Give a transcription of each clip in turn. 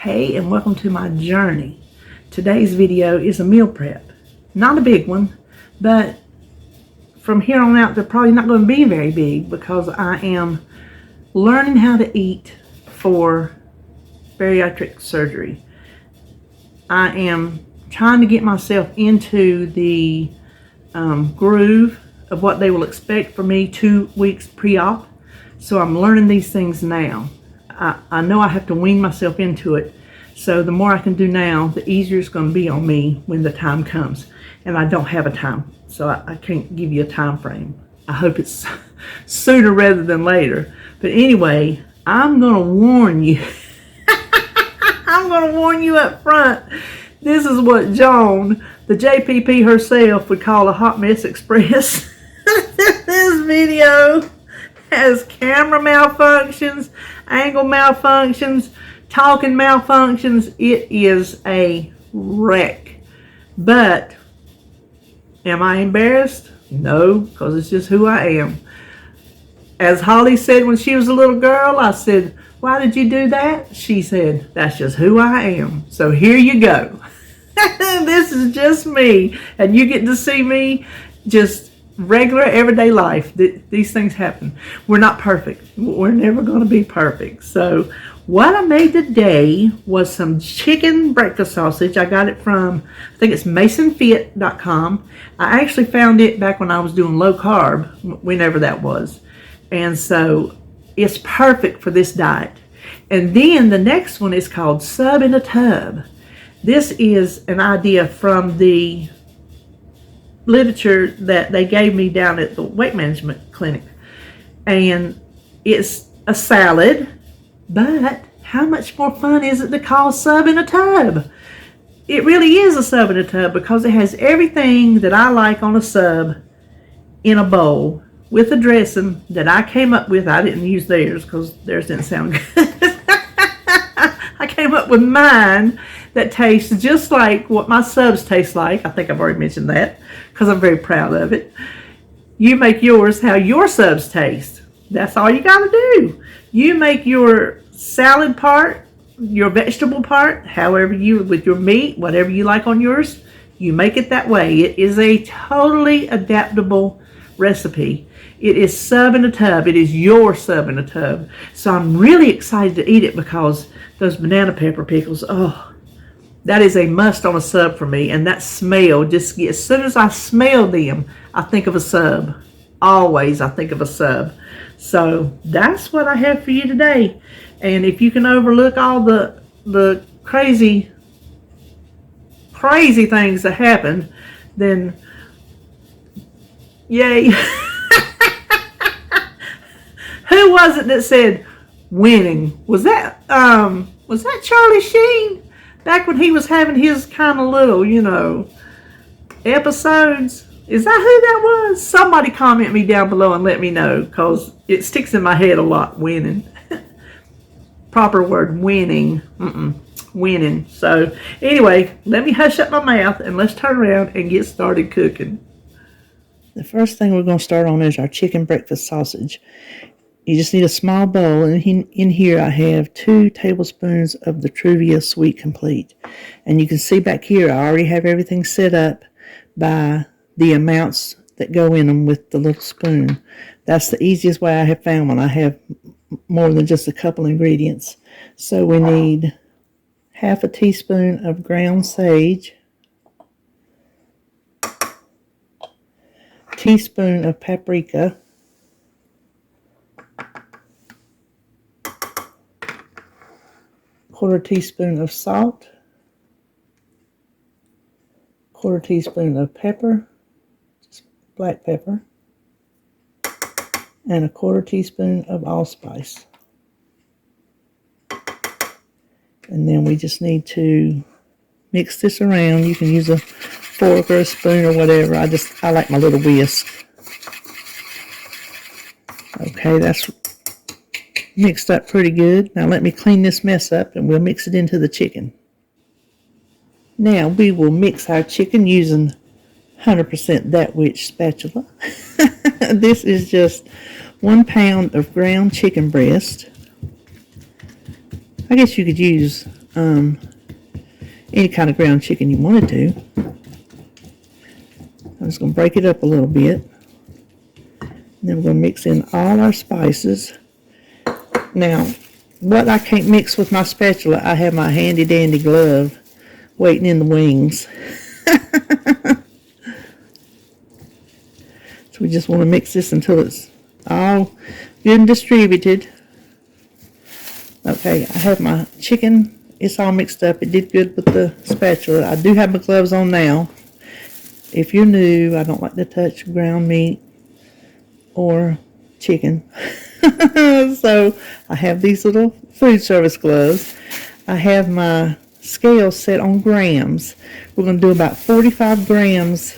Hey, and welcome to my journey. Today's video is a meal prep. Not a big one, but from here on out they're probably not going to be very big because I am learning how to eat for bariatric surgery. I am trying to get myself into the groove of what they will expect from me 2 weeks pre-op. So I'm learning these things now. I know I have to wean myself into it. So the more I can do now, the easier it's going to be on me when the time comes. And I don't have a time, so I can't give you a time frame. I hope it's sooner rather than later. But anyway, I'm going to warn you. I'm going to warn you up front. This is what Joan, the JPP herself, would call a hot mess express. This video has camera malfunctions, angle malfunctions, talking malfunctions. It is a wreck. But am I embarrassed? No, because it's just who I am. As Holly said when she was a little girl, I said, "Why did you do that?" She said, "That's just who I am." So here you go. This is just me, and you get to see me just regular everyday life. These things happen. We're not perfect. We're never going to be perfect. So what I made today was some chicken breakfast sausage. I got it from, I think it's masonfit.com. I actually found it back when I was doing low carb, whenever that was. And so it's perfect for this diet. And then the next one is called Sub in a Tub. This is an idea from the literature that they gave me down at the weight management clinic. And it's a salad, but how much more fun is it to call Sub in a Tub? It really is a sub in a tub because it has everything that I like on a sub in a bowl with a dressing that I came up with. I didn't use theirs because theirs didn't sound good. I came up with mine that tastes just like what my subs taste like. I think I've already mentioned that because I'm very proud of it. You make yours how your subs taste. That's all you got to do. You make your salad part, your vegetable part, however you, with your meat, whatever you like on yours, you make it that way. It is a totally adaptable recipe. It is sub in a tub. It is your sub in a tub. So I'm really excited to eat it because those banana pepper pickles, oh, that is a must on a sub for me. And that smell, just as soon as I smell them, I think of a sub. Always I think of a sub. So that's what I have for you today. And if you can overlook all the crazy things that happened, then yay. Who was it that said winning? Was that Charlie Sheen? Back when he was having his kind of little, episodes. Is that who that was? Somebody comment me down below and let me know, because it sticks in my head a lot, winning. Proper word, winning. Winning. So anyway, let me hush up my mouth and let's turn around and get started cooking. The first thing we're going to start on is our chicken breakfast sausage. You just need a small bowl, and in here I have 2 tablespoons of the Truvia Sweet Complete. And you can see back here I already have everything set up by the amounts that go in them with the little spoon. That's the easiest way I have found when I have more than just a couple ingredients. So we need half a teaspoon of ground sage, teaspoon of paprika, quarter teaspoon of salt, quarter teaspoon of pepper, just black pepper, and a quarter teaspoon of allspice. And then we just need to mix this around. You can use a fork or a spoon or whatever. I like my little whisk. Okay, that's mixed up pretty good. Now let me clean this mess up and we'll mix it into the chicken. Now we will mix our chicken using 100% That Witch spatula. This is just 1 pound of ground chicken breast. I guess you could use any kind of ground chicken you wanted to. I'm just going to break it up a little bit. And then we're going to mix in all our spices. Now, what I can't mix with my spatula, I have my handy dandy glove waiting in the wings. So we just want to mix this until it's all good and distributed. Okay, I have my chicken. It's all mixed up. It did good with the spatula. I do have my gloves on now. If you're new, I don't like to touch ground meat or chicken. So I have these little food service gloves. I have my scale set on grams. We're going to do about 45 grams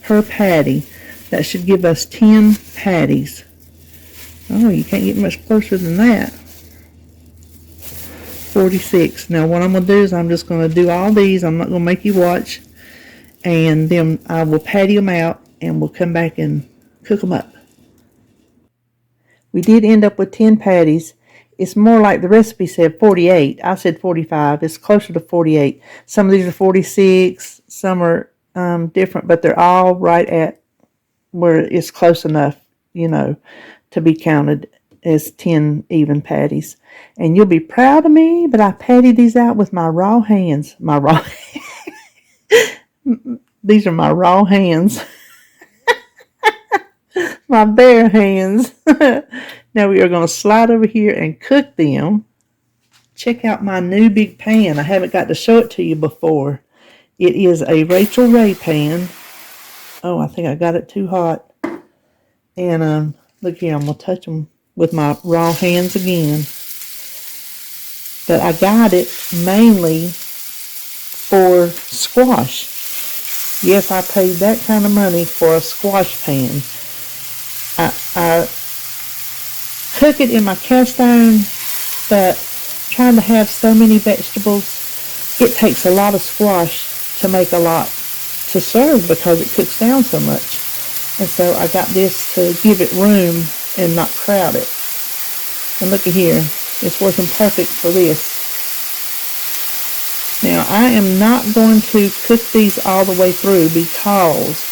per patty. That should give us 10 patties. Oh, you can't get much closer than that. 46. Now what I'm going to do is I'm just going to do all these. I'm not going to make you watch. And then I will patty them out and we'll come back and cook them up. We did end up with 10 patties. It's more like the recipe said 48. I said 45. It's closer to 48. Some of these are 46. Some are different, but they're all right at where it's close enough, you know, to be counted as 10 even patties. And you'll be proud of me, but I patted these out with my raw hands. These are my raw hands. My bare hands. Now we are going to slide over here and cook them. Check out my new big pan. I haven't got to show it to you before. It is a Rachel Ray pan. Oh, I think I got it too hot. And look here, I'm going to touch them with my raw hands again. But I got it mainly for squash. Yes, I paid that kind of money for a squash pan. I cook it in my cast iron, but trying to have so many vegetables, it takes a lot of squash to make a lot to serve because it cooks down so much. And so I got this to give it room and not crowd it. And look at here, it's working perfect for this. Now I am not going to cook these all the way through because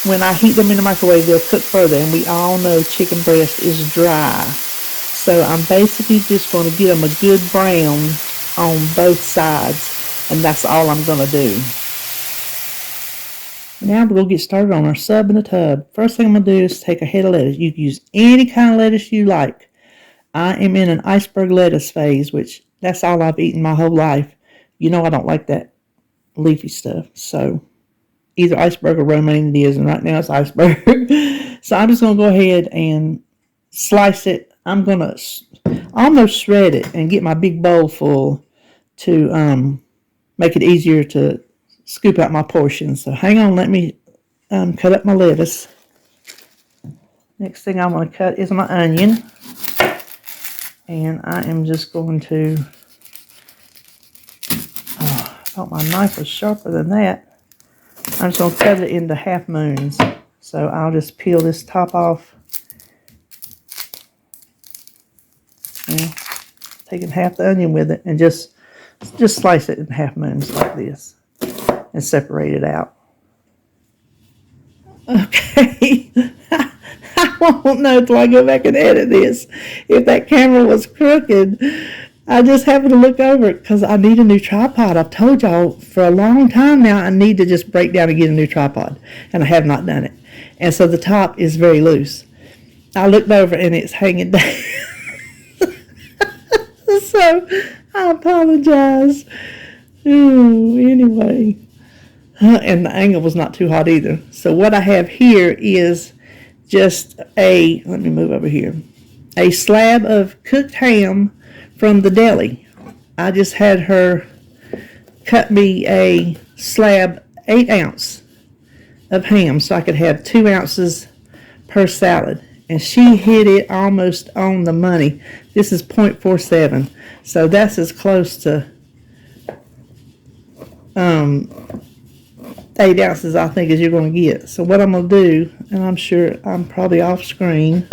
when I heat them in the microwave they'll cook further, and we all know chicken breast is dry. So I'm basically just going to give them a good brown on both sides, and that's all I'm going to do. Now we're going to get started on our sub in a tub. First thing I'm going to do is take a head of lettuce. You can use any kind of lettuce you like. I am in an iceberg lettuce phase, which that's all I've eaten my whole life. You know I don't like that leafy stuff. So either iceberg or romaine it is, and right now it's iceberg. So I'm just going to go ahead and slice it. I'm going to almost shred it and get my big bowl full to make it easier to scoop out my portions. So hang on, let me cut up my lettuce. Next thing I want to cut is my onion. And I am just going to, I thought my knife was sharper than that. I'm just going to cut it into half moons. So I'll just peel this top off. And taking half the onion with it and just slice it in half moons like this. And separate it out. Okay. I won't know till I go back and edit this. If that camera was crooked, I just happened to look over it because I need a new tripod. I've told y'all for a long time now I need to just break down and get a new tripod. And I have not done it. And so the top is very loose. I looked over and it's hanging down. So I apologize. Ooh, anyway. And the angle was not too hot either. So what I have here is just let me move over here, a slab of cooked ham from the deli. I just had her cut me a slab, 8 ounce of ham, so I could have 2 ounces per salad. And she hit it almost on the money. This is 0.47, so that's as close to 8 ounces I think as you're going to get. So what I'm going to do, and I'm sure I'm probably off screen.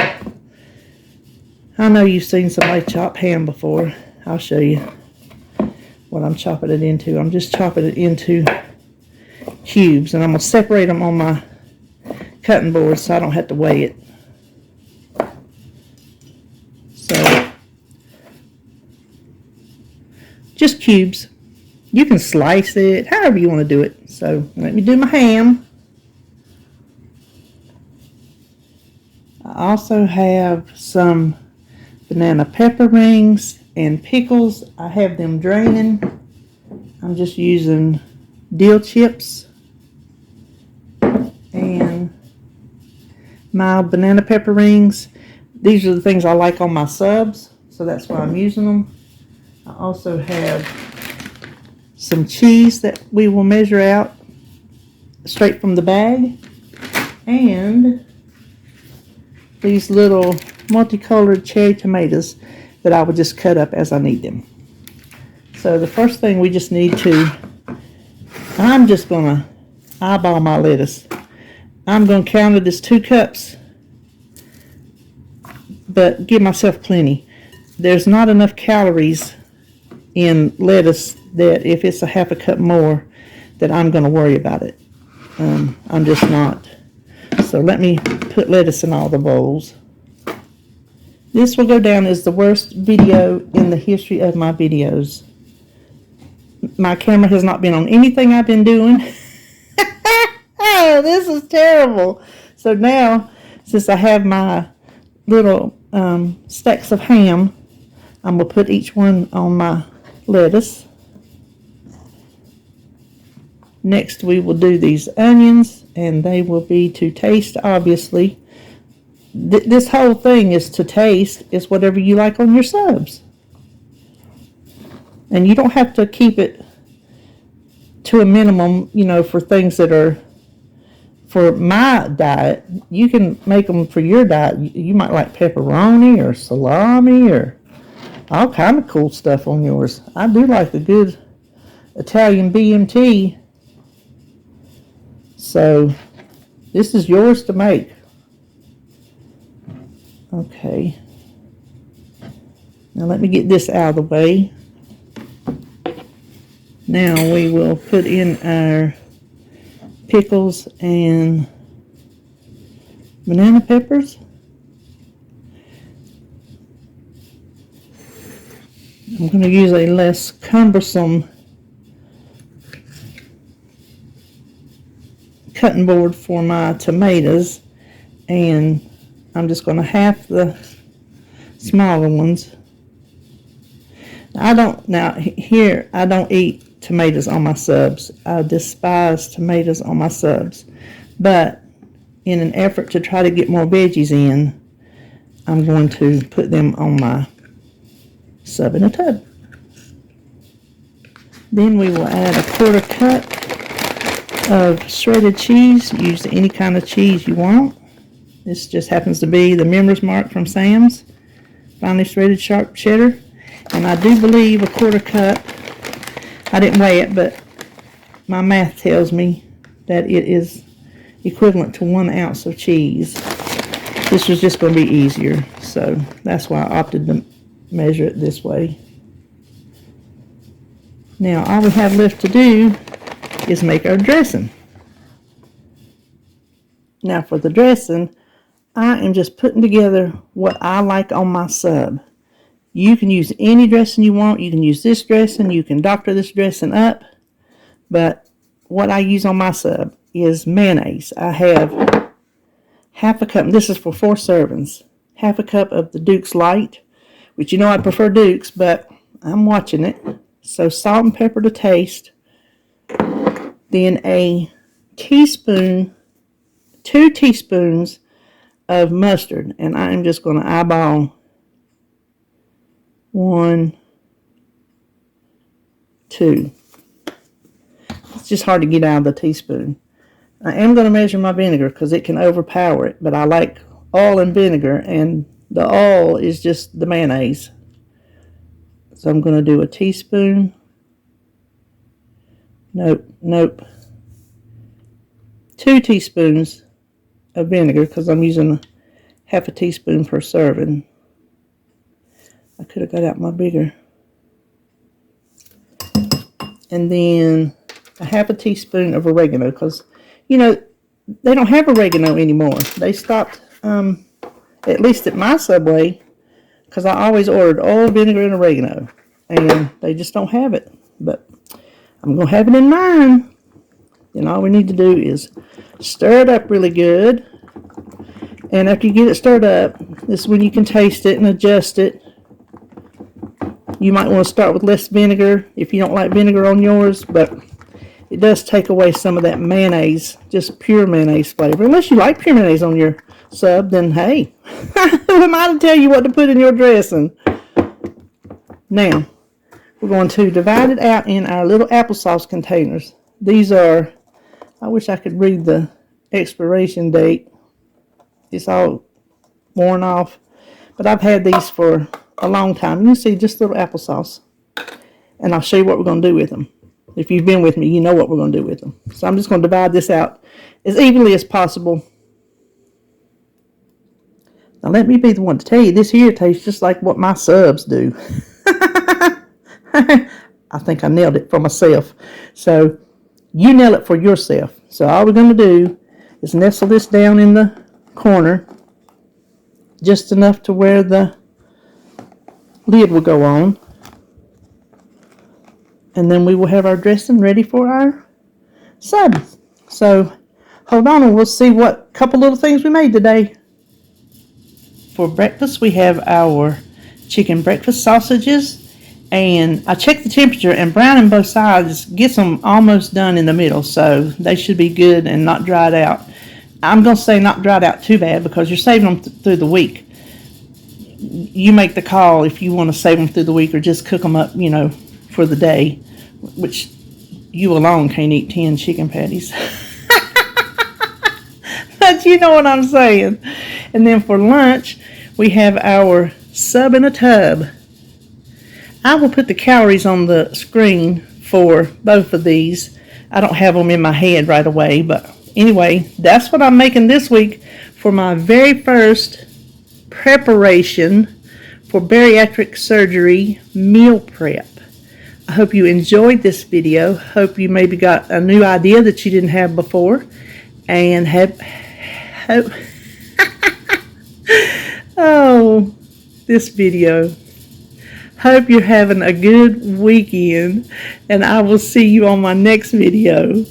I know you've seen somebody chop ham before. I'll show you. what I'm chopping it into. I'm just chopping it into cubes, and I'm going to separate them on my cutting board so I don't have to weigh it. So, just cubes. You can slice it, however you want to do it. So, let me do my ham. I also have some banana pepper rings and pickles. I have them draining. I'm just using dill chips and my banana pepper rings. These are the things I like on my subs, so that's why I'm using them. I also have some cheese that we will measure out straight from the bag, and these little multicolored cherry tomatoes that I will just cut up as I need them. So the first thing we just need to, I'm just going to eyeball my lettuce. I'm going to count it as 2 cups, but give myself plenty. There's not enough calories in lettuce that if it's a half a cup more that I'm going to worry about it. I'm just not. So let me put lettuce in all the bowls. This will go down as the worst video in the history of my videos. My camera has not been on anything I've been doing. Oh, this is terrible. So now, since I have my little stacks of ham, I'm going to put each one on my lettuce. Next we will do these onions, and they will be to taste, obviously. This whole thing is to taste. It's whatever you like on your subs. And you don't have to keep it to a minimum, you know, for things that are for my diet. You can make them for your diet. You might like pepperoni or salami or all kind of cool stuff on yours. I do like a good Italian BMT. So this is yours to make. Okay. Now let me get this out of the way. Now we will put in our pickles and banana peppers. I'm going to use a less cumbersome cutting board for my tomatoes, and I'm just going to half the smaller ones. I don't eat tomatoes on my subs. I despise tomatoes on my subs, but in an effort to try to get more veggies in, I'm going to put them on my sub in a tub. Then we will add a 1/4 cup of shredded cheese. Use any kind of cheese you want. This just happens to be the Member's Mark from Sam's, finely shredded sharp cheddar. And I do believe a 1/4 cup, I didn't weigh it, but my math tells me that it is equivalent to 1 ounce of cheese. This was just going to be easier, so that's why I opted to measure it this way. Now all we have left to do is make our dressing. Now for the dressing, I am just putting together what I like on my sub. You can use any dressing you want. You can use this dressing. You can doctor this dressing up. But what I use on my sub is mayonnaise. I have half a cup. This is for 4 servings. Half a cup of the Duke's Light, which you know I prefer Duke's, but I'm watching it. So salt and pepper to taste. Then a teaspoon, 2 teaspoons of mustard. And I'm just going to eyeball 1, 2. It's just hard to get out of the teaspoon. I am going to measure my vinegar because it can overpower it, but I like oil and vinegar, and the oil is just the mayonnaise. So I'm going to do a teaspoon. Nope. 2 teaspoons of vinegar because I'm using half a teaspoon per serving. I could have got out my bigger. and then a half a teaspoon of oregano, because, you know, they don't have oregano anymore. They stopped, at least at my Subway, because I always ordered oil, vinegar, and oregano, and they just don't have it. But I'm going to have it in mine. And all we need to do is stir it up really good. And after you get it stirred up, this is when you can taste it and adjust it. You might want to start with less vinegar if you don't like vinegar on yours, but it does take away some of that mayonnaise, just pure mayonnaise flavor. Unless you like pure mayonnaise on your sub, then hey, who am I to tell you what to put in your dressing? Now, we're going to divide it out in our little applesauce containers. These are, I wish I could read the expiration date. It's all worn off, but I've had these for a long time. You can see just little applesauce, and I'll show you what we're going to do with them. If you've been with me, you know what we're going to do with them. So I'm just going to divide this out as evenly as possible. Now let me be the one to tell you, this here tastes just like what my subs do. I think I nailed it for myself. So you nail it for yourself. So all we're going to do is nestle this down in the corner, just enough to where the lid will go on. And then we will have our dressing ready for our sub. So hold on and we'll see what couple little things we made today. For breakfast, we have our chicken breakfast sausages. And I checked the temperature, and browning both sides gets them almost done in the middle. So they should be good and not dried out. I'm going to say not dried out too bad because you're saving them through the week. You make the call if you want to save them through the week or just cook them up, you know, for the day, which you alone can't eat 10 chicken patties. But you know what I'm saying. And then for lunch, we have our sub in a tub. I will put the calories on the screen for both of these. I don't have them in my head right away, but anyway, that's what I'm making this week for my very first preparation for bariatric surgery meal prep. I hope you enjoyed this video. Hope you maybe got a new idea that you didn't have before, and oh, this video. Hope you're having a good weekend, and I will see you on my next video.